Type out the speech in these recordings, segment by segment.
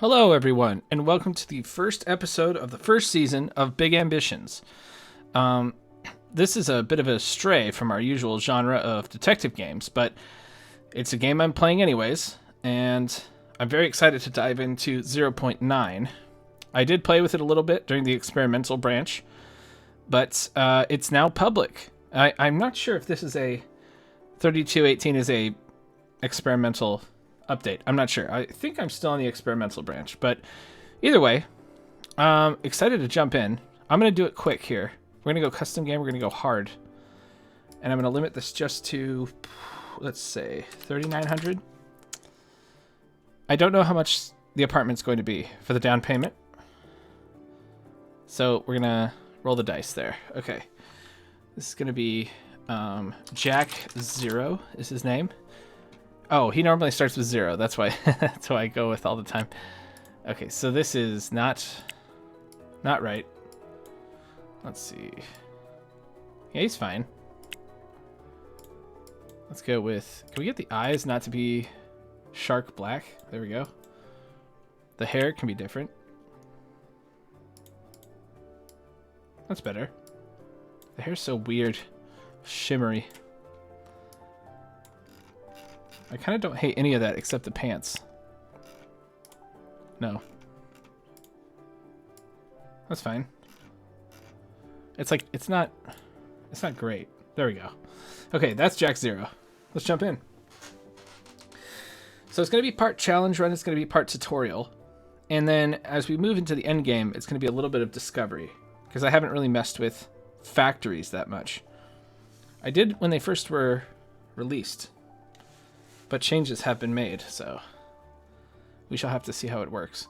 Hello, everyone, and welcome to the first episode of the first season of Big Ambitions. This is a bit of a stray from our usual genre of detective games, but it's a game I'm playing anyways, and I'm very excited to dive into 0.9. I did play with it a little bit during the experimental branch, but it's now public. I'm not sure if this is a 3218 is a experimental update. I'm not sure. I think I'm still on the experimental branch, but either way, excited to jump in. I'm going to do it quick here. We're going to go custom game. We're going to go hard. And I'm going to limit this just to, let's say, 3,900. I don't know how much the apartment's going to be for the down payment. So we're going to roll the dice there. Okay. This is going to be Jack Zero is his name. Oh, he normally starts with 0. That's why that's why I go with all the time. Okay, so this is not right. Let's see. Yeah, he's fine. Let's go with, can we get the eyes not to be shark black? There we go. The hair can be different. That's better. The hair's so weird. Shimmery. I kind of don't hate any of that except the pants. No. That's fine. It's like, it's not great. There we go. Okay, that's Jack Zero. Let's jump in. So it's going to be part challenge run, it's going to be part tutorial. And then as we move into the end game, it's going to be a little bit of discovery. Because I haven't really messed with factories that much. I did when they first were released. But changes have been made, so we shall have to see how it works.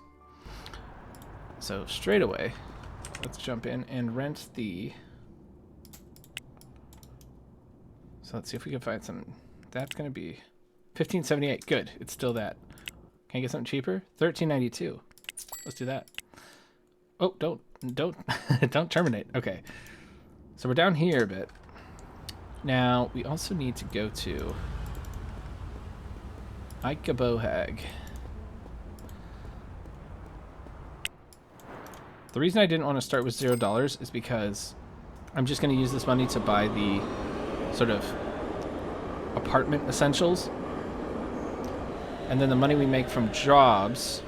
So straight away, let's jump in and rent the... So let's see if we can find some... That's going to be $15.78. Good, it's still that. Can I get something cheaper? $13.92. Let's do that. Oh, don't don't terminate. Okay, so we're down here a bit. Now we also need to go to Ika Bohag. The reason I didn't want to start with $0 is because I'm just going to use this money to buy the sort of apartment essentials. And then the money we make from jobs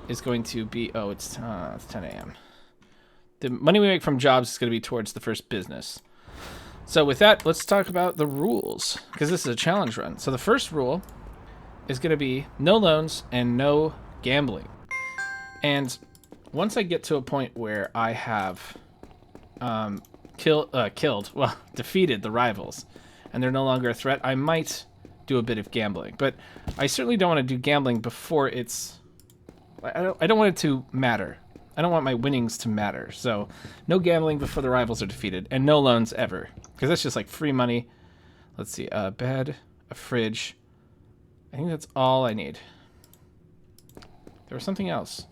is going to be... Oh, it's 10 a.m. The money we make from jobs is going to be towards the first business. So with that, let's talk about the rules, because this is a challenge run. So the first rule is going to be no loans and no gambling. And once I get to a point where I have defeated the rivals and they're no longer a threat, I might do a bit of gambling. But I certainly don't want to do gambling before it's... I don't want it to matter. I don't want my winnings to matter. So no gambling before the rivals are defeated, and no loans ever, because that's just like free money. Let's see, a bed, a fridge. I think that's all I need. There was something else.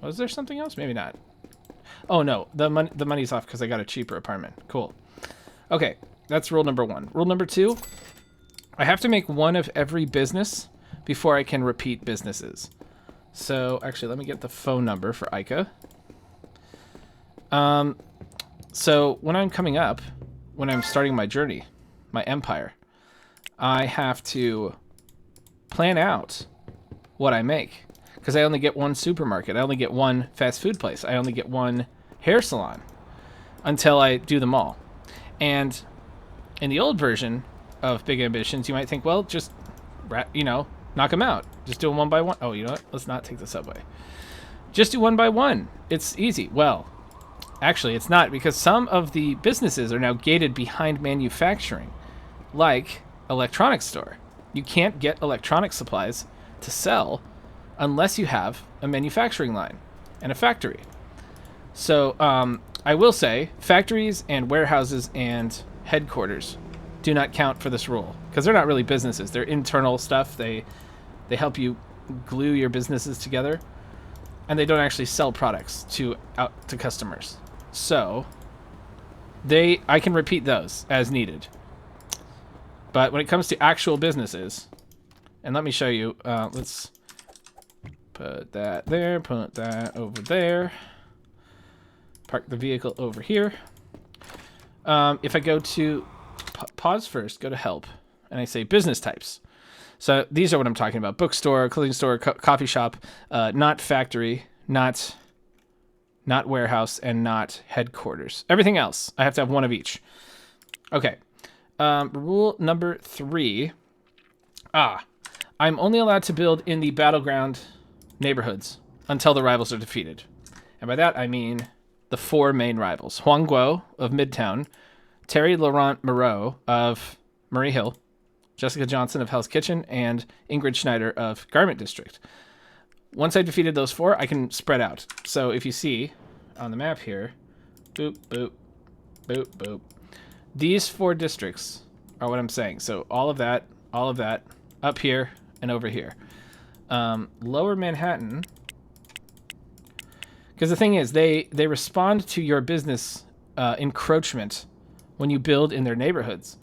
Was there something else? Maybe not. Oh no, the money's off because I got a cheaper apartment. Cool. Okay, that's rule number 1. Rule number 2, I have to make one of every business before I can repeat businesses. So actually, let me get the phone number for Ika. So when I'm coming up, when I'm starting my journey, my empire, I have to plan out what I make, because I only get one supermarket, I only get one fast food place, I only get one hair salon until I do them all. And in the old version of Big Ambitions, you might think, well, just, knock them out. Just do them one by one. Oh, you know what? Let's not take the subway. Just do one by one. It's easy. Well, actually, it's not, because some of the businesses are now gated behind manufacturing, like electronics store. You can't get electronic supplies to sell unless you have a manufacturing line and a factory. So I will say factories and warehouses and headquarters do not count for this rule, because they're not really businesses. They're internal stuff. They help you glue your businesses together, and they don't actually sell products out to customers. So I can repeat those as needed. But when it comes to actual businesses, and let me show you, let's Put that there, put that over there. Park the vehicle over here. If I go to pause first, go to help, and I say business types. So these are what I'm talking about: bookstore, clothing store, coffee shop, not factory, not warehouse, and not headquarters. Everything else, I have to have one of each. Okay. Rule number 3. I'm only allowed to build in the battleground neighborhoods until the rivals are defeated. And by that, I mean the 4 main rivals: Huang Guo of Midtown, Terry Laurent Moreau of Murray Hill, Jessica Johnson of Hell's Kitchen, and Ingrid Schneider of Garment District. Once I've defeated those 4, I can spread out. So if you see on the map here, boop, boop, boop, boop. These 4 districts are what I'm saying. So all of that, up here and over here. Lower Manhattan, because the thing is, they respond to your business encroachment when you build in their neighborhoods.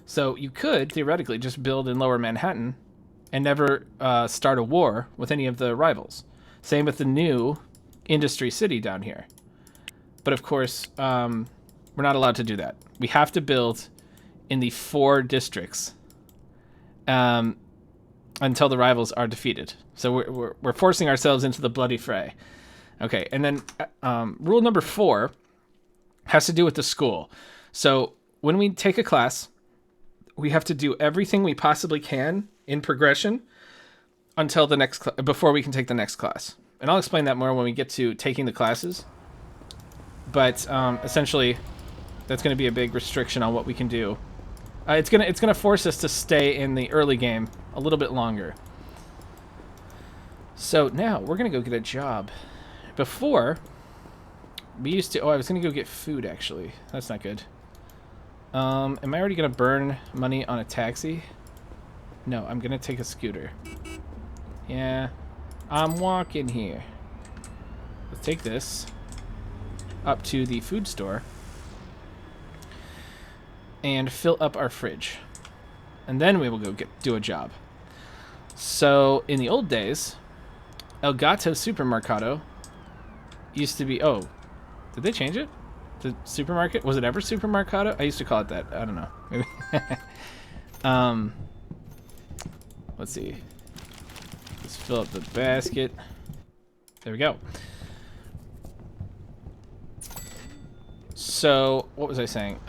So you could theoretically just build in Lower Manhattan and never start a war with any of the rivals. Same with the new Industry City down here. But of course, we're not allowed to do that. We have to build in the 4 districts until the rivals are defeated. So we're forcing ourselves into the bloody fray. Okay, and then rule number 4 has to do with the school. So when we take a class, we have to do everything we possibly can in progression until the next before we can take the next class. And I'll explain that more when we get to taking the classes. But essentially, that's going to be a big restriction on what we can do. It's gonna force us to stay in the early game a little bit longer. So now we're gonna go get a job. Before, we used to. Oh, I was gonna go get food actually. That's not good. Am I already gonna burn money on a taxi? No, I'm gonna take a scooter. Yeah, I'm walking here. Let's take this up to the food store and fill up our fridge. And then we will go do a job. So, in the old days, El Gato Supermercado used to be... Oh, did they change it? The supermarket? Was it ever Supermercado? I used to call it that. I don't know. Maybe. Let's see. Let's fill up the basket. There we go. So, what was I saying?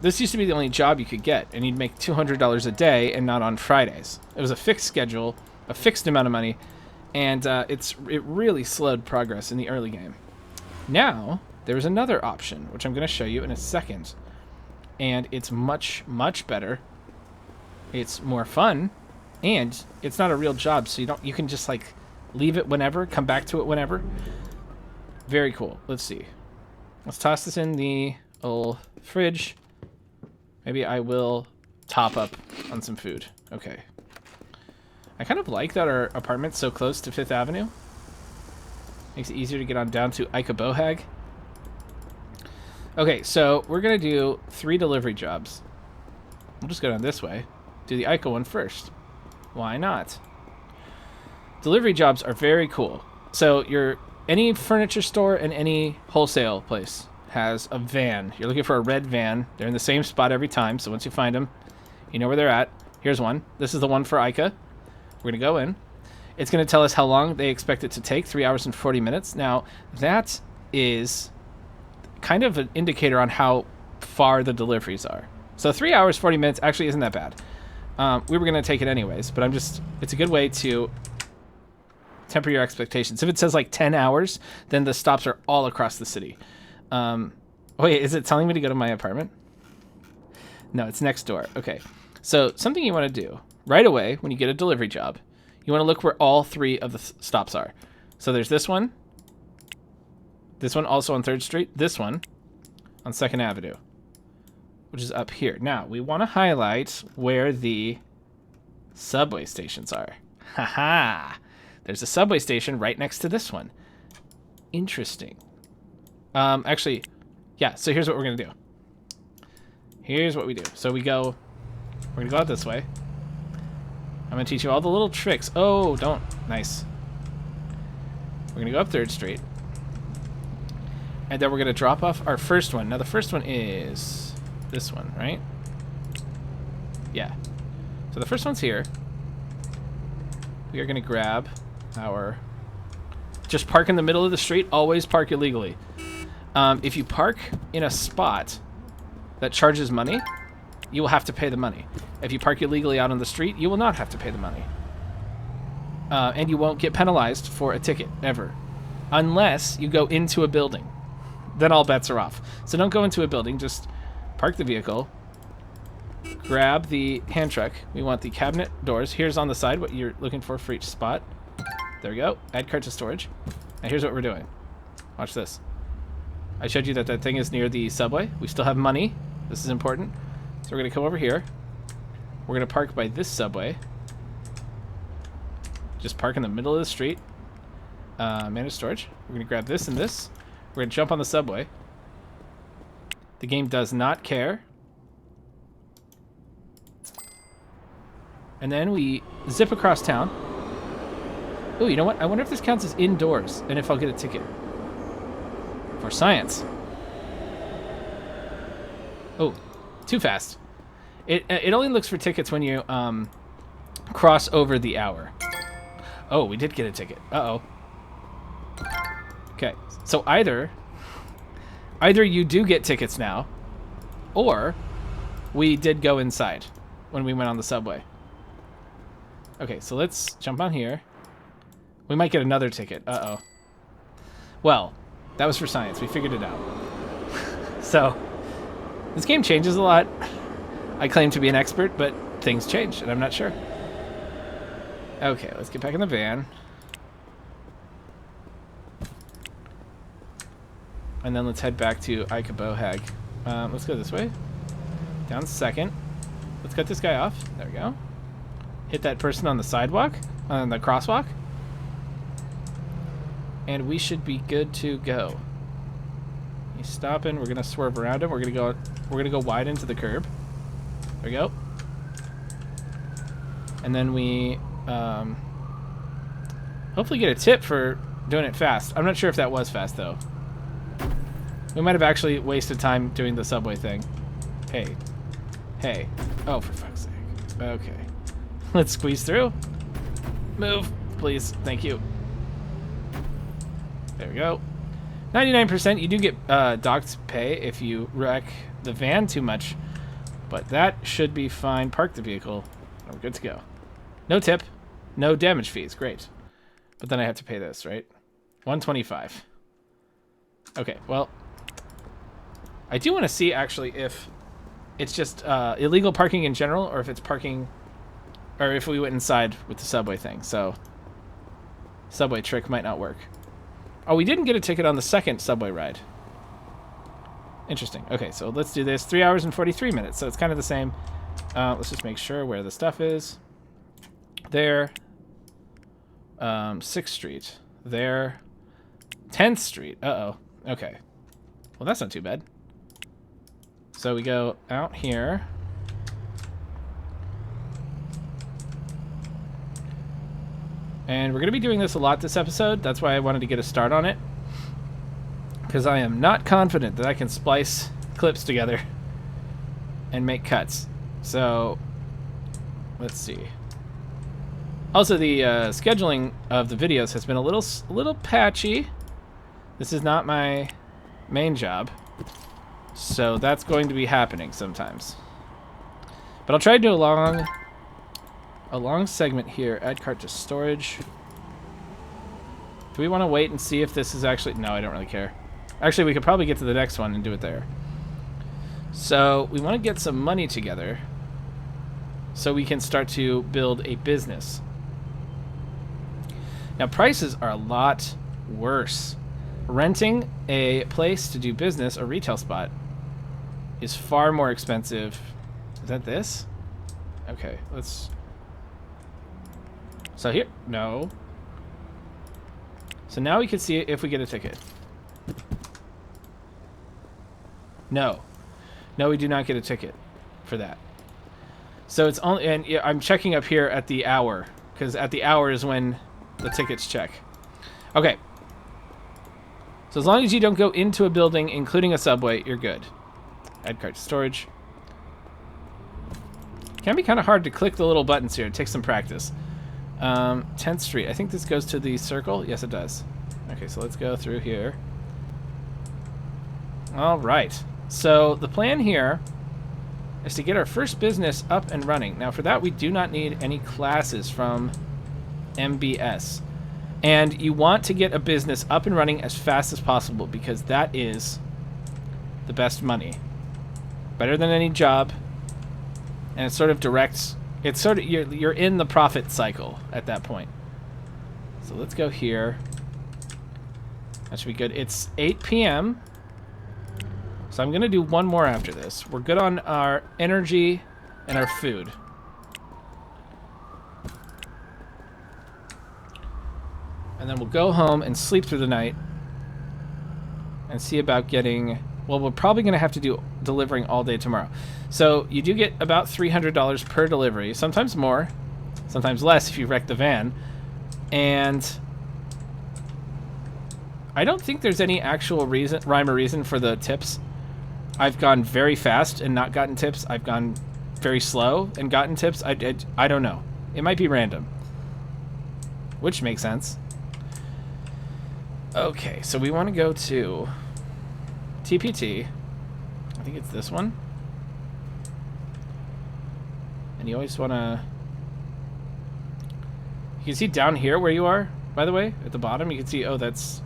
This used to be the only job you could get, and you'd make $200 a day and not on Fridays. It was a fixed schedule, a fixed amount of money, and it really slowed progress in the early game. Now, there's another option, which I'm going to show you in a second, and it's much, much better. It's more fun, and it's not a real job, so you can just like leave it whenever, come back to it whenever. Very cool. Let's see. Let's toss this in the old fridge. Maybe I will top up on some food. Okay. I kind of like that our apartment's so close to 5th Avenue. Makes it easier to get on down to Ika Bohag. Okay, so we're going to do 3 delivery jobs. We'll just go down this way. Do the Ika one first. Why not? Delivery jobs are very cool. So any furniture store and any wholesale place has a van. You're looking for a red van. They're in the same spot every time, so once you find them, you know where they're at. Here's one. This is the one for Ica. We're going to go in. It's going to tell us how long they expect it to take, 3 hours and 40 minutes. Now, that is kind of an indicator on how far the deliveries are. So 3 hours, 40 minutes actually isn't that bad. We were going to take it anyways, but it's a good way to temper your expectations. If it says like 10 hours, then the stops are all across the city. Wait, is it telling me to go to my apartment? No, it's next door. Okay. So something you want to do right away when you get a delivery job, you want to look where all 3 of the stops are. So there's this one also on 3rd Street, this one on 2nd Avenue, which is up here. Now, we want to highlight where the subway stations are. Haha! There's a subway station right next to this one. Interesting. Actually, yeah, so here's what we're going to do. Here's what we do. So we're going to go out this way. I'm going to teach you all the little tricks. Oh, don't. Nice. We're going to go up 3rd Street. And then we're going to drop off our first one. Now, the first one is this one, right? Yeah. So the first one's here. We are going to grab our... Just park in the middle of the street. Always park illegally. If you park in a spot that charges money, you will have to pay the money. If you park illegally out on the street, you will not have to pay the money. And you won't get penalized for a ticket, ever. Unless you go into a building. Then all bets are off. So don't go into a building. Just park the vehicle. Grab the hand truck. We want the cabinet doors. Here's on the side what you're looking for each spot. There we go. Add cart to storage. Now here's what we're doing. Watch this. I showed you that that thing is near the subway. We still have money. This is important. So we're going to come over here. We're going to park by this subway. Just park in the middle of the street. Manage storage. We're going to grab this and this. We're going to jump on the subway. The game does not care. And then we zip across town. Oh, you know what? I wonder if this counts as indoors and if I'll get a ticket. For science. Oh, too fast. It only looks for tickets when you cross over the hour. Oh, we did get a ticket. Uh-oh. Okay, so either you do get tickets now, or we did go inside when we went on the subway. Okay, so let's jump on here. We might get another ticket. Uh-oh. Well, that was for science. We figured it out. So, this game changes a lot. I claim to be an expert, but things change, and I'm not sure. Okay, let's get back in the van. And then let's head back to Ikabohag. Let's go this way. Down 2nd. Let's cut this guy off. There we go. Hit that person on the sidewalk, on the crosswalk. And we should be good to go. He's stopping. We're gonna swerve around him. We're gonna go wide into the curb. There we go. And then we hopefully get a tip for doing it fast. I'm not sure if that was fast though. We might have actually wasted time doing the subway thing. Hey. Hey. Oh, for fuck's sake. Okay. Let's squeeze through. Move, please. Thank you. There we go. 99%. You do get docked pay if you wreck the van too much. But that should be fine. Park the vehicle. We're good to go. No tip. No damage fees. Great. But then I have to pay this, right? $125. Okay, well... I do want to see, actually, if it's just illegal parking in general, or if it's parking... Or if we went inside with the subway thing, so... Subway trick might not work. Oh, we didn't get a ticket on the 2nd subway ride. Interesting. Okay, so let's do this. 3 hours and 43 minutes, so it's kind of the same. Let's just make sure where the stuff is. There. 6th Street. There. 10th Street. Uh-oh. Okay. Well, that's not too bad. So we go out here. And we're going to be doing this a lot this episode. That's why I wanted to get a start on it. Because I am not confident that I can splice clips together and make cuts. So, let's see. Also, the scheduling of the videos has been a little patchy. This is not my main job. So that's going to be happening sometimes. But I'll try to do a long segment here. Add cart to storage. Do we want to wait and see if this is actually... No, I don't really care. Actually, we could probably get to the next one and do it there. So we want to get some money together so we can start to build a business. Now, prices are a lot worse. Renting a place to do business, a retail spot, is far more expensive. Is that this? Okay, let's... So here... No. So now we can see if we get a ticket. No. No, we do not get a ticket for that. So it's only... And yeah, I'm checking up here at the hour, because at the hour is when the tickets check. Okay, So as long as you don't go into a building, including a subway, you're good. Add cart to storage. Can be kind of hard to click the little buttons here. It takes some practice. 10th Street. I think this goes to the circle. Yes, it does. Okay, so let's go through here. All right. So the plan here is to get our first business up and running. Now, for that, we do not need any classes from MBS. And you want to get a business up and running as fast as possible because that is the best money. Better than any job. And it sort of directs... It's sort of... You're in the profit cycle at that point. So let's go here. That should be good. It's 8 p.m. So I'm going to do one more after this. We're good on our energy and our food. And then we'll go home and sleep through the night and see about getting... Well, we're probably going to have to do delivering all day tomorrow. So you do get about $300 per delivery. Sometimes more, sometimes less if you wreck the van. And I don't think there's any actual rhyme or reason for the tips. I've gone very fast and not gotten tips. I've gone very slow and gotten tips. I don't know. It might be random. Which makes sense. Okay, so we want to go to TPT. I think it's this one. And you always want to... You can see down here where you are, by the way, at the bottom. You can see, oh, that's...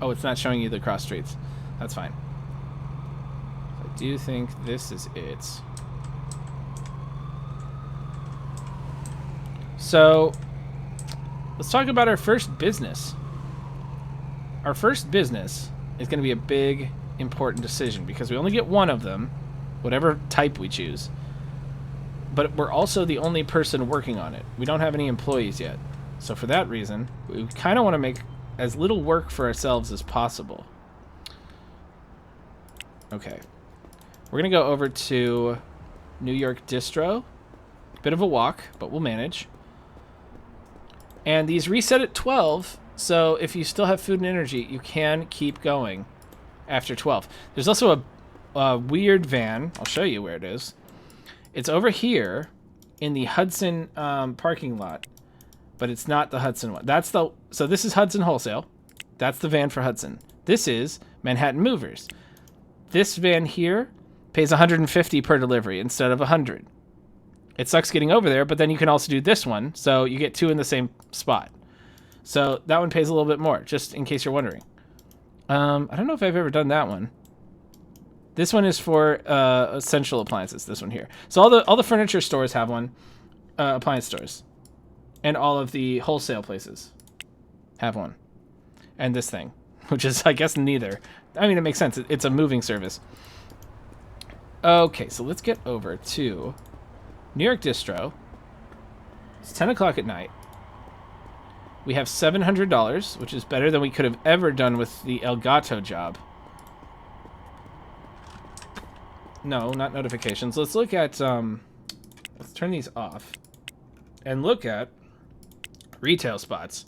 Oh, it's not showing you the cross streets. That's fine. I do think this is it. So, let's talk about our first business. Our first business is going to be a big, important decision because we only get one of them, whatever type we choose. But we're also the only person working on it. We don't have any employees yet. So for that reason, we kind of want to make as little work for ourselves as possible. Okay. We're going to go over to New York Distro. Bit of a walk, but we'll manage. And these reset at 12, so if you still have food and energy, you can keep going after 12. There's also a weird van. I'll show you where it is. It's over here in the Hudson parking lot, but it's not the Hudson one. So this is Hudson Wholesale. That's the van for Hudson. This is Manhattan Movers. This van here pays $150 per delivery instead of $100. It sucks getting over there, but then you can also do this one, so you get two in the same spot. So that one pays a little bit more, just in case you're wondering. I don't know if I've ever done that one. This one is for essential appliances, this one here. So all the furniture stores have one, appliance stores. And all of the wholesale places have one. And this thing, which is, I guess, neither. I mean, it makes sense. It's a moving service. Okay, so let's get over to New York Distro. It's 10 o'clock at night. We have $700, which is better than we could have ever done with the Elgato job. No, not notifications. Let's look at, let's turn these off and look at retail spots.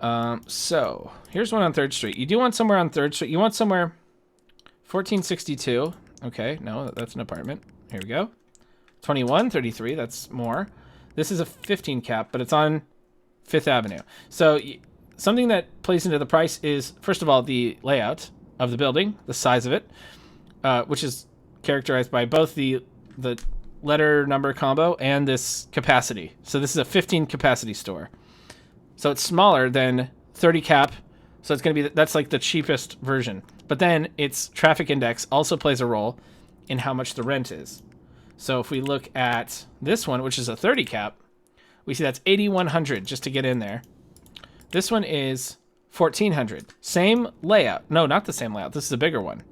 So here's one on 3rd Street. You do want somewhere on 3rd Street. You want somewhere 1462. Okay, no, that's an apartment. Here we go. 2133, that's more. This is a 15 cap, but it's on 5th Avenue. So something that plays into the price is, first of all, the layout of the building, the size of it, which is characterized by both the letter number combo and this capacity. So this is a 15 capacity store. So it's smaller than 30 cap. So it's going to be, that's like the cheapest version. But then its traffic index also plays a role in how much the rent is. So if we look at this one, which is a 30 cap, we see that's $8,100 just to get in there. This one is $1,400. Same layout. No, not the same layout. This is a bigger one.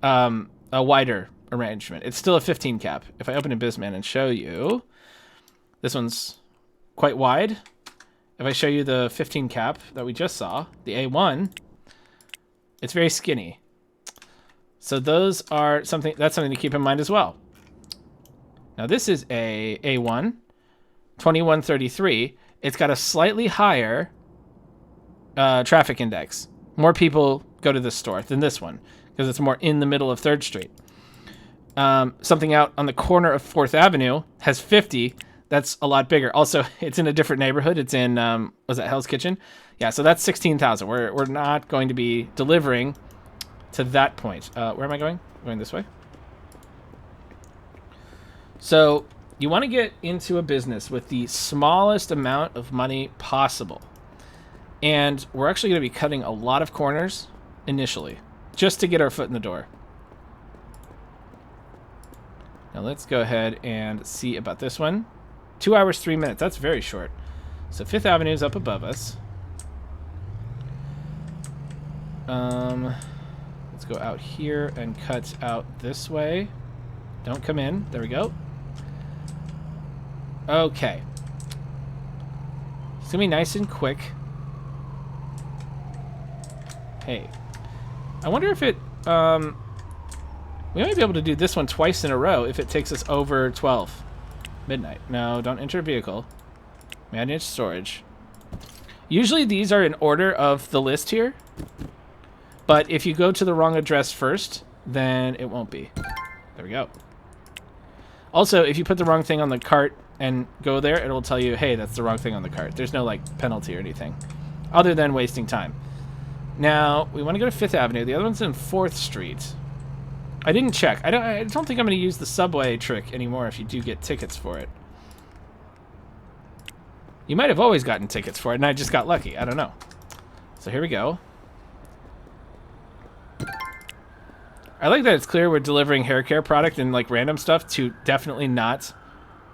A wider arrangement. It's still a 15 cap. If I open a Bizman and show you, this one's quite wide. If I show you the 15 cap that we just saw, the A1, it's very skinny. So those are something, that's something to keep in mind as well. Now this is a A1, 2133. It's got a slightly higher traffic index, More people go to this store than this one because it's more in the middle of 3rd Street. Something out on the corner of 4th Avenue has 50. That's a lot bigger. Also, it's in a different neighborhood. It's in, was that Hell's Kitchen? Yeah, so that's 16,000. We're not going to be delivering to that point. Where am I going? Going this way. So you want to get into a business with the smallest amount of money possible. And we're actually going to be cutting a lot of corners initially, just to get our foot in the door. Now let's go ahead and see about this one. 2 hours, 3 minutes. That's very short. So 5th Avenue is up above us. Let's go out here and cut out this way. Don't come in. There we go. Okay. It's gonna be nice and quick. Hey. I wonder if it, we might be able to do this one twice in a row if it takes us over 12 midnight. No, don't enter vehicle. Manage storage. Usually these are in order of the list here. But if you go to the wrong address first, then it won't be. There we go. Also, if you put the wrong thing on the cart and go there, it'll tell you, hey, that's the wrong thing on the cart. There's no, like, penalty or anything, other than wasting time. Now, we want to go to 5th Avenue. The other one's in 4th Street. I didn't check. I don't think I'm going to use the subway trick anymore if you do get tickets for it. You might have always gotten tickets for it, and I just got lucky. I don't know. So here we go. I like that it's clear we're delivering hair care product and like random stuff to definitely not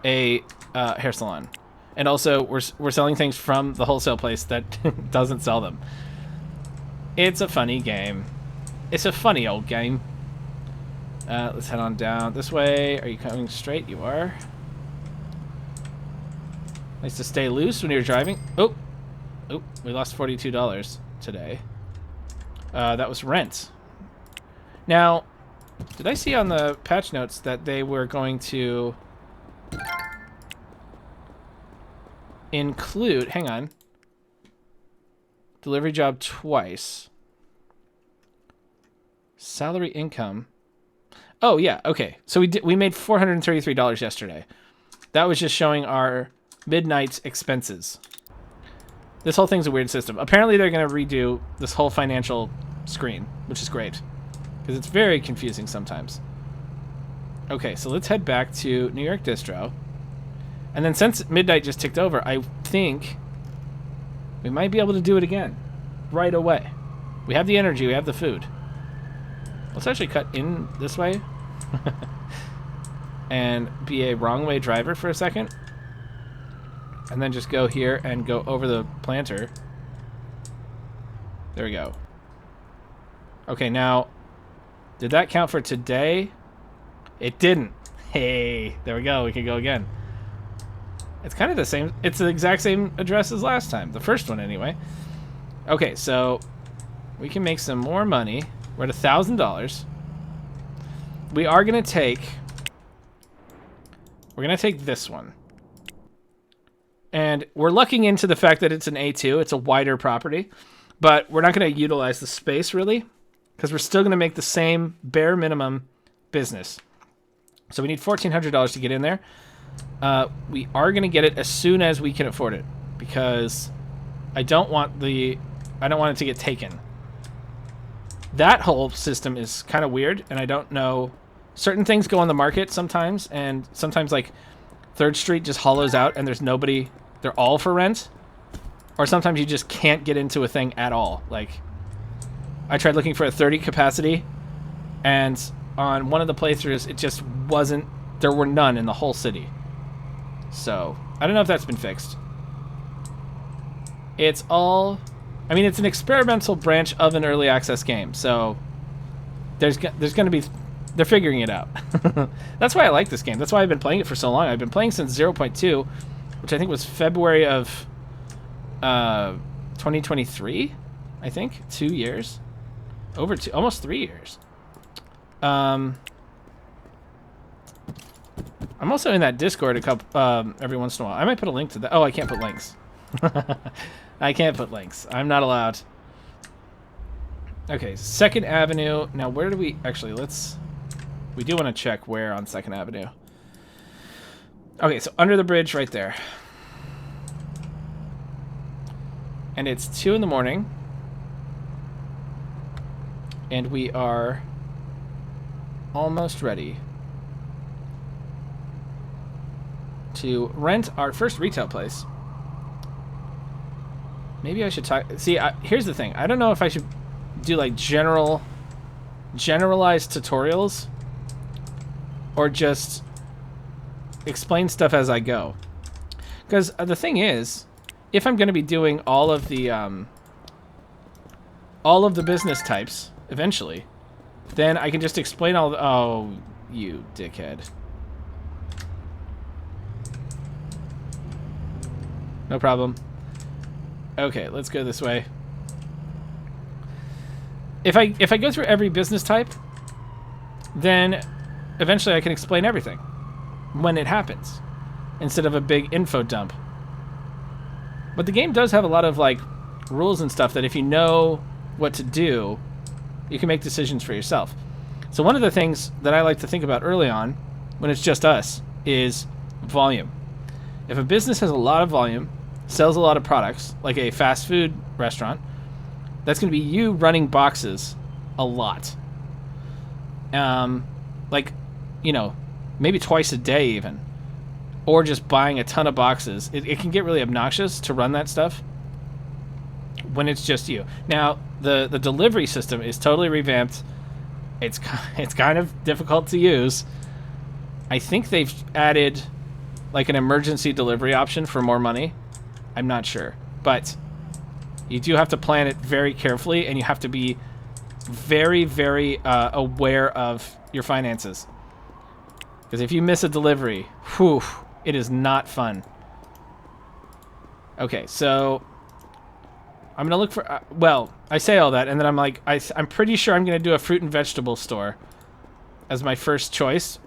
a hair salon. And also we're selling things from the wholesale place that doesn't sell them. It's a funny game. It's a funny old game. Let's head on down this way. Are you coming straight? You are. Nice to stay loose when you're driving. Oh, we lost $42 today. That was rent. Now, did I see on the patch notes that they were going to include, hang on, delivery job twice. Salary income. Oh, yeah, okay. So we made $433 yesterday. That was just showing our midnight expenses. This whole thing's a weird system. Apparently they're going to redo this whole financial screen, which is great. Because it's very confusing sometimes. Okay, so let's head back to New York Distro. And then since midnight just ticked over, I think we might be able to do it again. Right away. We have the energy, we have the food. Let's actually cut in this way. And be a wrong way driver for a second. And then just go here and go over the planter. There we go. Okay, now... did that count for today? It didn't. Hey, there we go. We can go again. It's kind of the same. It's the exact same address as last time. The first one, anyway. Okay, so we can make some more money. We're at $1,000. We are going to take... we're going to take this one. And we're lucking into the fact that it's an A2. It's a wider property. But we're not going to utilize the space, really. Because we're still going to make the same bare minimum business. So we need $1,400 to get in there. We are going to get it as soon as we can afford it. Because I don't want it to get taken. That whole system is kind of weird. And I don't know. Certain things go on the market sometimes. And sometimes like 3rd Street just hollows out and there's nobody. They're all for rent. Or sometimes you just can't get into a thing at all. Like... I tried looking for a 30 capacity, and on one of the playthroughs, it just wasn't... there were none in the whole city. So, I don't know if that's been fixed. It's all... I mean, it's an experimental branch of an early access game, so... There's going to be... they're figuring it out. That's why I like this game. That's why I've been playing it for so long. I've been playing since 0.2, which I think was February of 2023, I think. 2 years. Over almost 3 years. I'm also in that Discord every once in a while. I might put a link to that. Oh, I can't put links. I can't put links. I'm not allowed. Okay, 2nd Avenue. Now, where do we... Actually, let's... We do want to check where on 2nd Avenue. Okay, so under the bridge right there. And it's 2 in the morning. And we are almost ready to rent our first retail place. Maybe I should talk... See, here's the thing. I don't know if I should do, like, generalized tutorials or just explain stuff as I go. Because the thing is, if I'm going to be doing all of the business types eventually, then I can just explain all the... Oh, you dickhead. No problem. Okay, let's go this way. If I go through every business type, then eventually I can explain everything when it happens, instead of a big info dump. But the game does have a lot of, like, rules and stuff that if you know what to do, you can make decisions for yourself. So one of the things that I like to think about early on, when it's just us, is volume. If a business has a lot of volume, sells a lot of products, like a fast food restaurant, that's going to be you running boxes a lot. Like, you know, maybe twice a day even. Or just buying a ton of boxes. It can get really obnoxious to run that stuff when it's just you. Now, the delivery system is totally revamped. It's kind of difficult to use. I think they've added, like, an emergency delivery option for more money. I'm not sure. But you do have to plan it very carefully, and you have to be very, very aware of your finances. Because if you miss a delivery, whew, it is not fun. Okay, so I'm gonna look for. Well, I say all that, and then I'm like, I'm pretty sure I'm gonna do a fruit and vegetable store as my first choice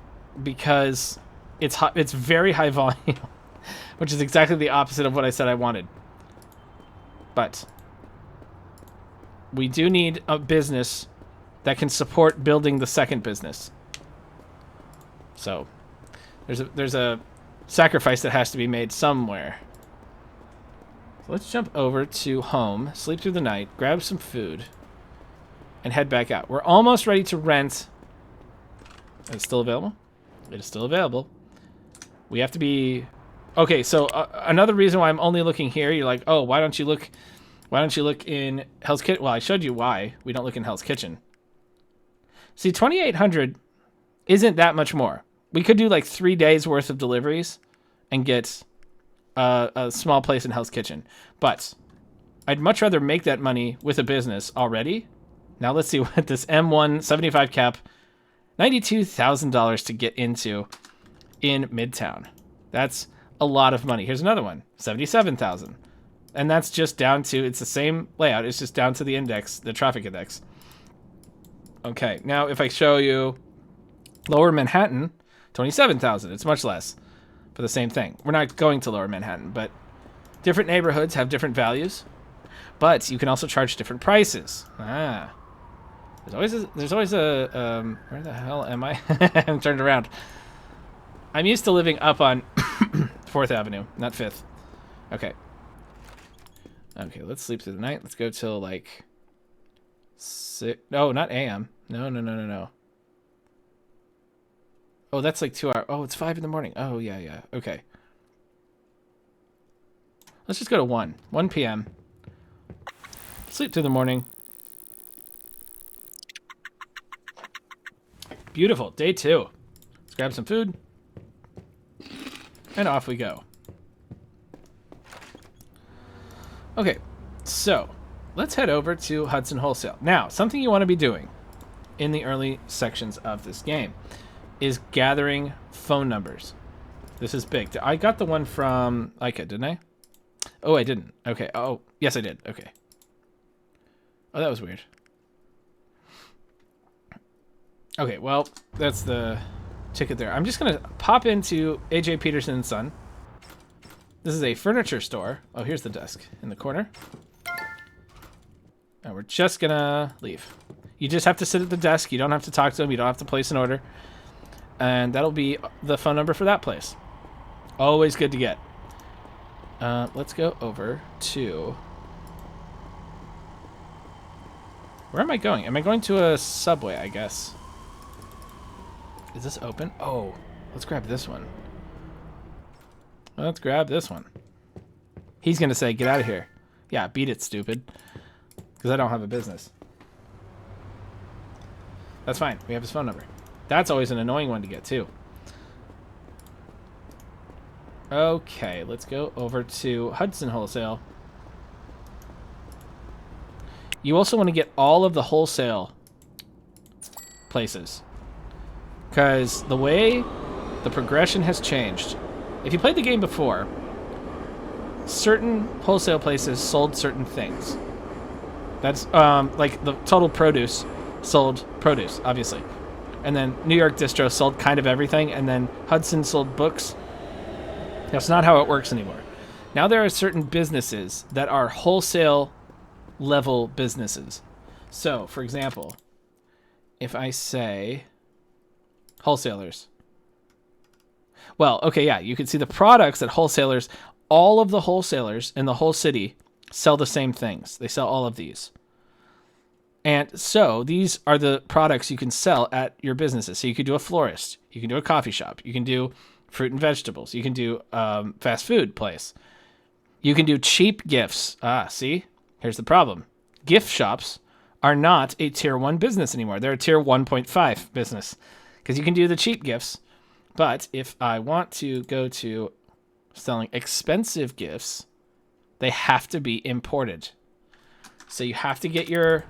because it's very high volume, which is exactly the opposite of what I said I wanted. But we do need a business that can support building the second business. So there's a sacrifice that has to be made somewhere. So let's jump over to home, sleep through the night, grab some food, and head back out. We're almost ready to rent. Is it still available? It is still available. We have to be... Okay, so another reason why I'm only looking here, you're like, oh, why don't you look in Hell's Kitchen? Well, I showed you why we don't look in Hell's Kitchen. See, 2,800 isn't that much more. We could do like 3 days worth of deliveries and get a small place in Hell's Kitchen. But I'd much rather make that money with a business already. Now let's see what this M1 75 cap, $92,000 to get into in Midtown. That's a lot of money. Here's another one, $77,000. And that's just down to, it's the same layout. It's just down to the index, the traffic index. Okay, now if I show you Lower Manhattan, 27,000. It's much less for the same thing. We're not going to Lower Manhattan, but different neighborhoods have different values. But you can also charge different prices. Ah, there's always a where the hell am I? I'm turned around. I'm used to living up on 4th Avenue, not 5th. Okay. Okay, let's sleep through the night. Let's go till like 6. No, not AM. No. Oh, that's like 2 hours. Oh, it's 5 in the morning. Oh, yeah. Okay. Let's just go to 1 p.m. Sleep through the morning. Beautiful. Day 2. Let's grab some food. And off we go. Okay, so let's head over to Hudson Wholesale. Now, something you want to be doing in the early sections of this game is gathering phone numbers. This is big. I got the one from Ica, didn't I? Oh, I didn't. Okay. Oh, yes, I did. Okay. Oh, that was weird. Okay, well, that's the ticket there. I'm just going to pop into AJ Peterson & Son. This is a furniture store. Oh, here's the desk in the corner. And we're just gonna leave. You just have to sit at the desk. You don't have to talk to them. You don't have to place an order. And that'll be the phone number for that place. Always good to get. Let's go over to... Where am I going? Am I going to a Subway, I guess? Is this open? Oh, let's grab this one. Let's grab this one. He's going to say, get out of here. Yeah, beat it, stupid. Because I don't have a business. That's fine. We have his phone number. That's always an annoying one to get, too. Okay, let's go over to Hudson Wholesale. You also want to get all of the wholesale places. Because the way the progression has changed. If you played the game before, certain wholesale places sold certain things. That's like the Total Produce sold produce, obviously. And then New York Distro sold kind of everything. And then Hudson sold books. That's not how it works anymore. Now there are certain businesses that are wholesale level businesses. So, for example, if I say wholesalers. Well, okay, yeah, you can see the products that wholesalers, all of the wholesalers in the whole city sell the same things. They sell all of these. And so these are the products you can sell at your businesses. So you could do a florist. You can do a coffee shop. You can do fruit and vegetables. You can do fast food place. You can do cheap gifts. Ah, see? Here's the problem. Gift shops are not a tier 1 business anymore. They're a tier 1.5 business because you can do the cheap gifts. But if I want to go to selling expensive gifts, they have to be imported. So you have to get your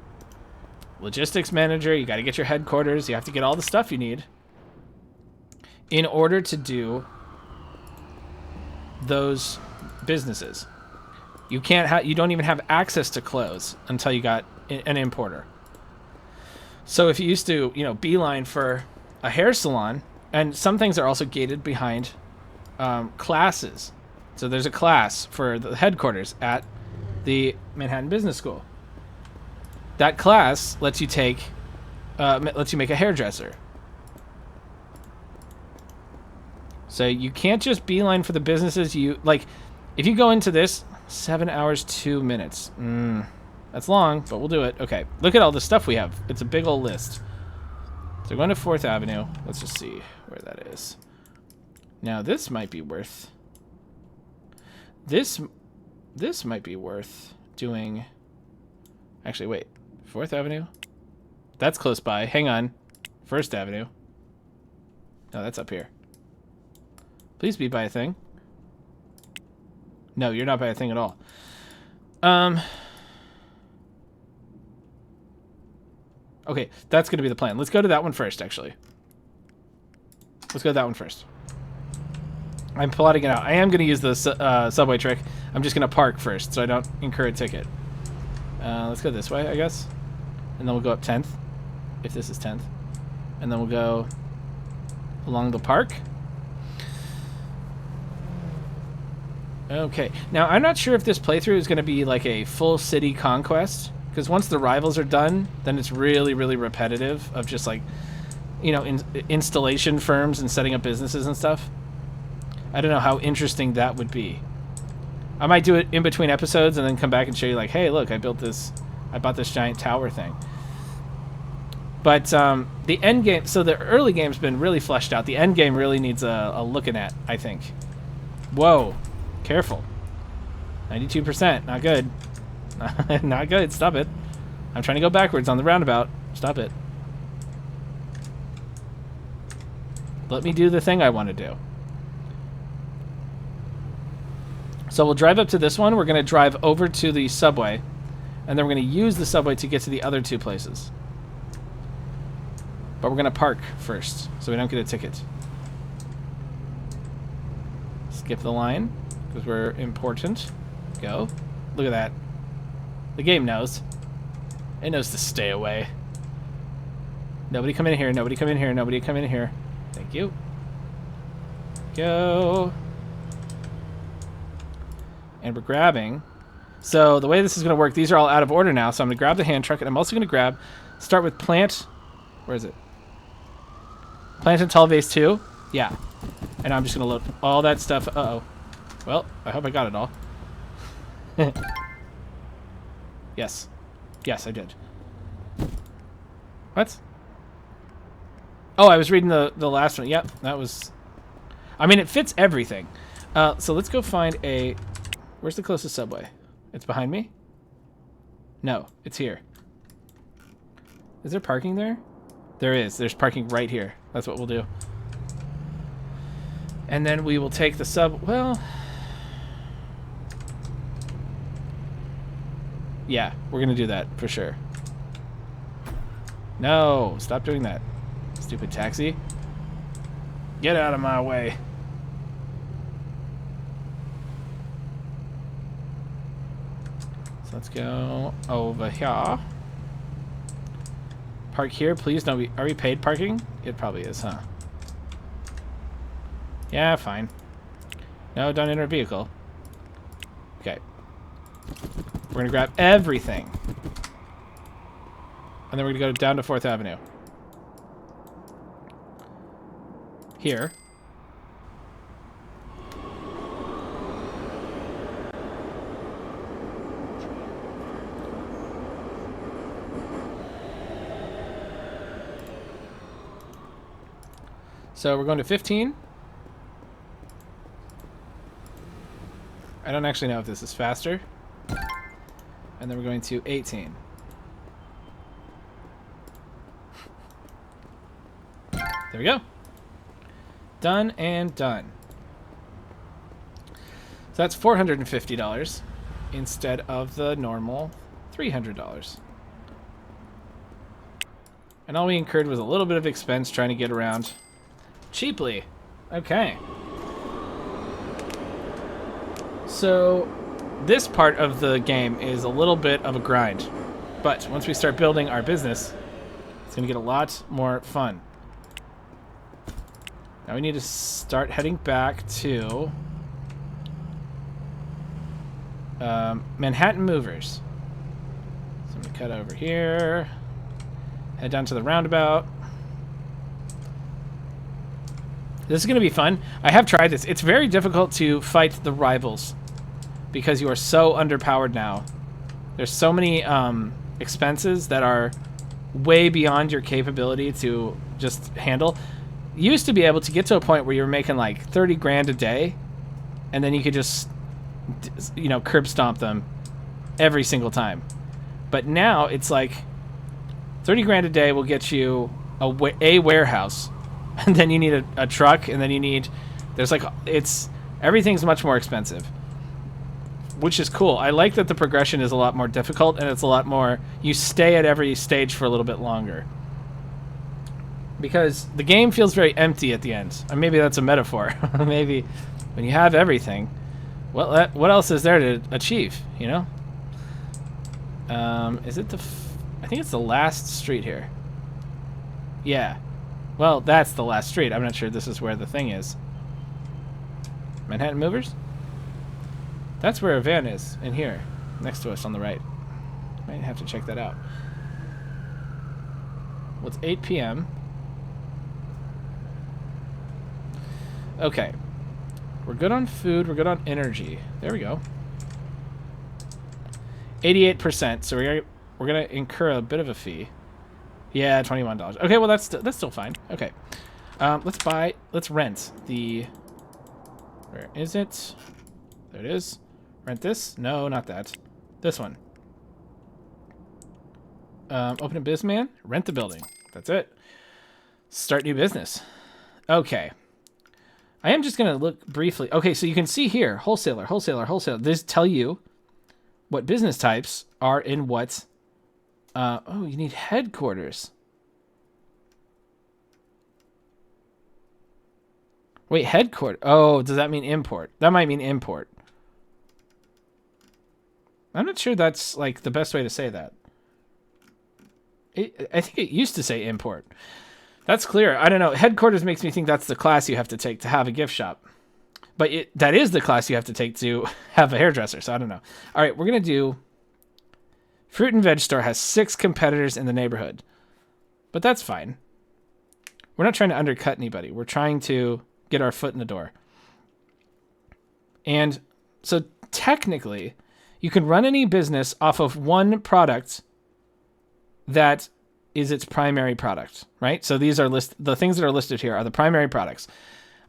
logistics manager. You got to get your headquarters. You have to get all the stuff you need in order to do those businesses. You can't you don't even have access to clothes until you got an importer. So if you used to, beeline for a hair salon, and some things are also gated behind classes. So there's a class for the headquarters at the Manhattan Business School. That class lets you make a hairdresser. So you can't just beeline for the businesses if you go into this 7 hours, 2 minutes. That's long, but we'll do it. Okay, look at all the stuff we have. It's a big old list. So we're going to 4th Avenue. Let's just see where that is. Now this might be worth... This might be worth doing... Actually, wait. 4th Avenue? That's close by. Hang on. 1st Avenue. No, that's up here. Please be by a thing. No, you're not by a thing at all. Okay, that's going to be the plan. Let's go to that one first, actually. Let's go to that one first. I'm plotting it out. I am going to use the subway trick. I'm just going to park first so I don't incur a ticket. Let's go this way, I guess. And then we'll go up 10th, if this is 10th. And then we'll go along the park. Okay, now I'm not sure if this playthrough is going to be like a full city conquest, because once the rivals are done, then it's really, really repetitive of just like, installation firms and setting up businesses and stuff. I don't know how interesting that would be. I might do it in between episodes and then come back and show you like, hey, look, I bought this giant tower thing. But the end game, so the early game's been really fleshed out. The end game really needs a looking at, I think. Whoa. Careful. 92%. Not good. Not good. Stop it. I'm trying to go backwards on the roundabout. Stop it. Let me do the thing I want to do. So we'll drive up to this one. We're going to drive over to the subway. And then we're going to use the subway to get to the other two places. But we're going to park first so we don't get a ticket. Skip the line. Because we're important. Go. Look at that. The game knows. It knows to stay away. Nobody come in here. Nobody come in here. Nobody come in here. Thank you. Go. And we're grabbing. So the way this is going to work, these are all out of order now. So I'm going to grab the hand truck, and I'm also going to start with plant. Where is it? Plant and tall vase 2. Yeah. And I'm just going to load all that stuff. Uh-oh. Well, I hope I got it all. Yes. Yes, I did. What? Oh, I was reading the last one. Yep, that was... I mean, it fits everything. So let's go find a... Where's the closest subway? It's behind me? No, it's here. Is there parking there? There is. There's parking right here. That's what we'll do. And then we will take the sub... Well... Yeah, we're going to do that for sure. No, stop doing that. Stupid taxi. Get out of my way. So let's go over here. Park here, please. No, are we paid parking? It probably is, huh? Yeah, fine. No, don't enter a vehicle. Okay. We're going to grab everything. And then we're going to go down to 4th Avenue. Here. So we're going to 15. I don't actually know if this is faster. And then we're going to 18. There we go. Done and done. So that's $450 instead of the normal $300. And all we incurred was a little bit of expense trying to get around cheaply. Okay. So this part of the game is a little bit of a grind. But once we start building our business, it's going to get a lot more fun. Now we need to start heading back to Manhattan Movers. So I'm going to cut over here. Head down to the roundabout. This is going to be fun. I have tried this. It's very difficult to fight the rivals because you are so underpowered now. There's so many expenses that are way beyond your capability to just handle. You used to be able to get to a point where you were making like 30 grand a day, and then you could just, you know, curb stomp them every single time. But now it's like 30 grand a day will get you a warehouse, and then you need a truck, and then you need, there's like, everything's much more expensive, which is cool. I like that the progression is a lot more difficult, and it's a lot more, you stay at every stage for a little bit longer. Because the game feels very empty at the end. Or maybe that's a metaphor. Maybe when you have everything, well, what else is there to achieve, you know? Is it I think it's the last street here. Yeah. Well, that's the last street. I'm not sure this is where the thing is. Manhattan Movers? That's where a van is, in here, next to us on the right. Might have to check that out. Well, it's 8 p.m. Okay. We're good on food. We're good on energy. There we go. 88%. So we're gonna incur a bit of a fee. Yeah, $21. Okay, well that's still fine. Okay. Let's rent the. Where is it? There it is. Rent this? No, not that. This one. Open a business, man. Rent the building. That's it. Start new business. Okay. I am just going to look briefly. Okay, so you can see here, wholesaler, wholesaler, wholesaler. This tell you what business types are in what. Oh, you need headquarters. Wait, headquarters. Oh, does that mean import? That might mean import. I'm not sure that's like the best way to say that. I think it used to say import. That's clear. I don't know. Headquarters makes me think that's the class you have to take to have a gift shop. But that is the class you have to take to have a hairdresser, so I don't know. All right, we're going to do... Fruit and veg store has 6 competitors in the neighborhood. But that's fine. We're not trying to undercut anybody. We're trying to get our foot in the door. And so technically, you can run any business off of one product that is its primary product, right? So these are the things that are listed here are the primary products.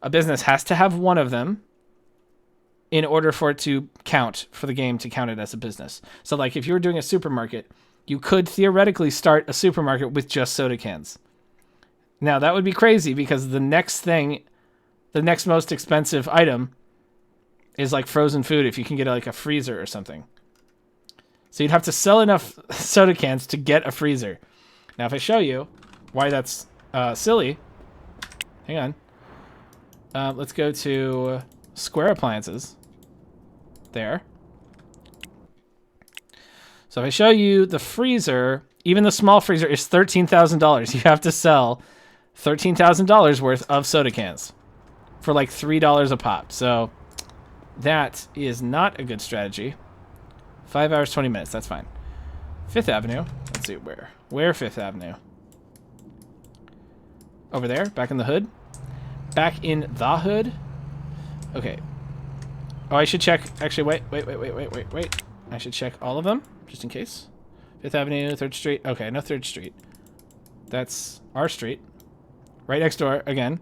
A business has to have one of them in order for it to count, for the game to count it as a business. So like if you were doing a supermarket, you could theoretically start a supermarket with just soda cans. Now that would be crazy because the next most expensive item is like frozen food if you can get like a freezer or something. So you'd have to sell enough soda cans to get a freezer. Now if I show you why that's silly, hang on. Let's go to Square Appliances. There. So if I show you the freezer, even the small freezer is $13,000. You have to sell $13,000 worth of soda cans for like $3 a pop. So that is not a good strategy. 5 hours, 20 minutes. That's fine. 5th Avenue. Let's see where. Where 5th Avenue? Over there, back in the hood. Back in the hood. Okay. Oh, I should check. Actually, wait. I should check all of them, just in case. 5th Avenue, 3rd Street. Okay, no 3rd Street. That's our street. Right next door, again.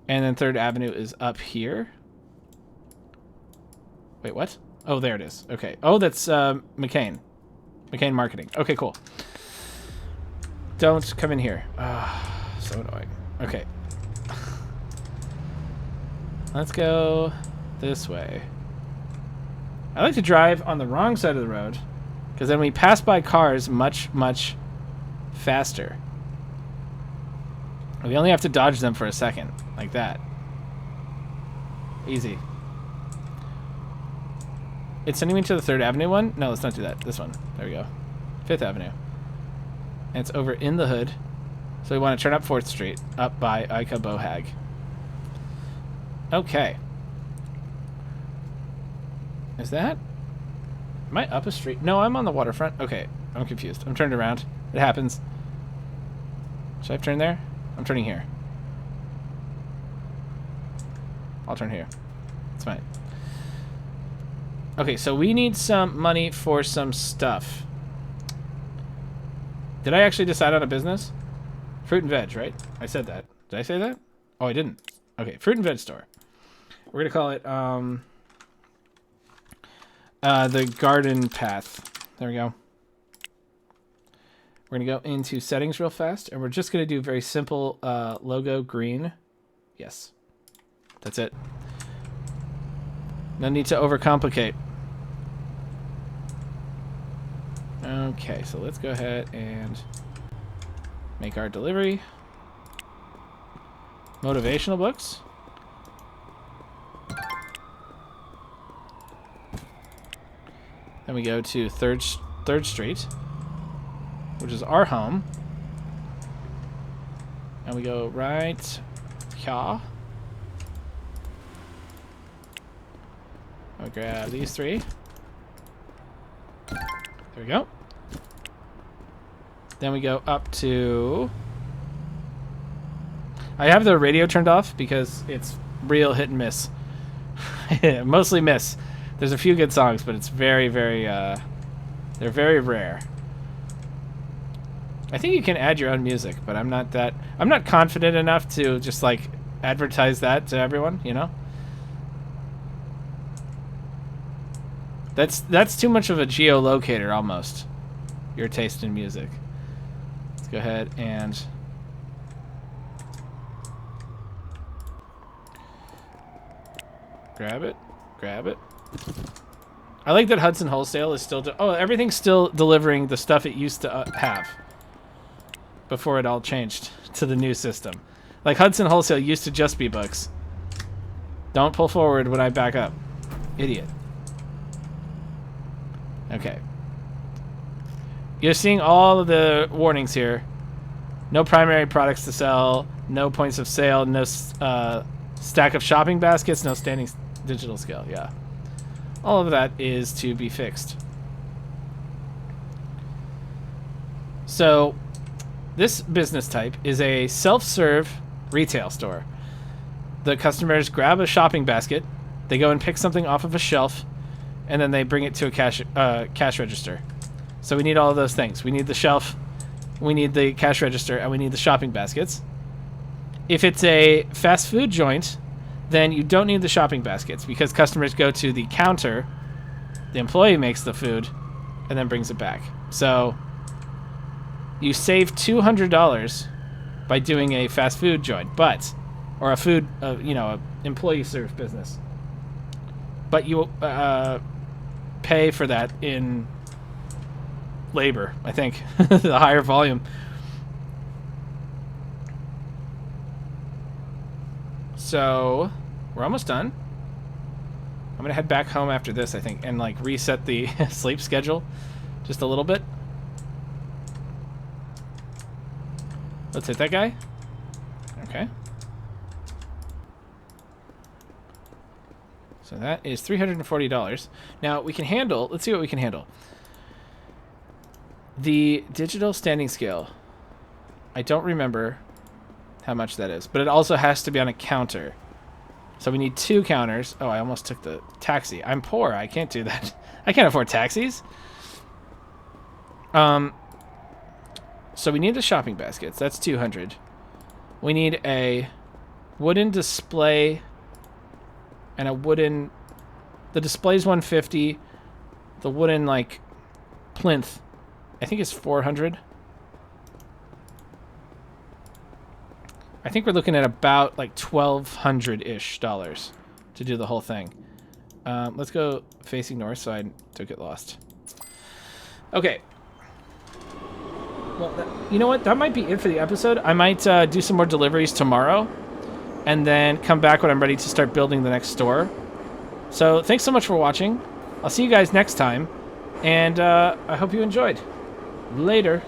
And then 3rd Avenue is up here. Wait, what? Oh, there it is. Okay. Oh, that's McCain. McCain Marketing. Okay, cool. Don't come in here. So annoying. Okay. Let's go this way. I like to drive on the wrong side of the road because then we pass by cars much, much faster. We only have to dodge them for a second, like that. Easy. It's sending me to the 3rd Avenue one? No, let's not do that. This one. There we go. 5th Avenue. And it's over in the hood. So we want to turn up 4th Street, up by Ika Bohag. Okay. Is that? Am I up a street? No, I'm on the waterfront. Okay, I'm confused. I'm turned around. It happens. Should I have turned there? I'm turning here. I'll turn here. It's fine. Okay, so we need some money for some stuff. Did I actually decide on a business? Fruit and veg, right? I said that. Did I say that? Oh, I didn't. Okay, fruit and veg store. We're gonna call it the garden path. There we go. We're gonna go into settings real fast, and we're just gonna do very simple logo green. Yes, that's it. No need to overcomplicate. Okay, so let's go ahead and make our delivery. Motivational books. Then we go to 3rd Street, which is our home. And we go right here. I'll grab these 3. There we go. Then we go up to... I have the radio turned off because it's real hit and miss. Mostly miss. There's a few good songs, but it's very, very, they're very rare. I think you can add your own music, but I'm not confident enough to just, like, advertise that to everyone, you know? That's too much of a geolocator, almost. Your taste in music. Let's go ahead and... grab it. Grab it. I like that Hudson Wholesale is still... everything's still delivering the stuff it used to have. Before it all changed to the new system. Like, Hudson Wholesale used to just be books. Don't pull forward when I back up. Idiot. Okay. You're seeing all of the warnings here. No primary products to sell. No points of sale. No Stack of shopping baskets, no standing digital scale. Yeah. All of that is to be fixed. So this business type is a self-serve retail store. The customers grab a shopping basket, they go and pick something off of a shelf, and then they bring it to a cash register. So we need all of those things. We need the shelf, we need the cash register, and we need the shopping baskets. If it's a fast food joint, then you don't need the shopping baskets because customers go to the counter, the employee makes the food, and then brings it back. So you save $200 by doing a fast food joint, or a food, a employee served business. But you pay for that in labor, I think, the higher volume. So we're almost done. I'm gonna head back home after this, I think, and like reset the sleep schedule just a little bit. Let's hit that guy. Okay. So that is $340. Now we can handle, let's see what we can handle. The digital standing scale. I don't remember how much that is, but it also has to be on a counter. So we need 2 counters. Oh, I almost took the taxi. I'm poor. I can't do that. I can't afford taxis. So we need the shopping baskets. That's 200. We need a wooden display and a wooden... The display's 150. The wooden, like, plinth, I think it's 400. I think we're looking at about, like, $1,200-ish to do the whole thing. Let's go facing north so I don't get lost. Okay. Well, you know what? That might be it for the episode. I might do some more deliveries tomorrow and then come back when I'm ready to start building the next store. So thanks so much for watching. I'll see you guys next time, and I hope you enjoyed. Later.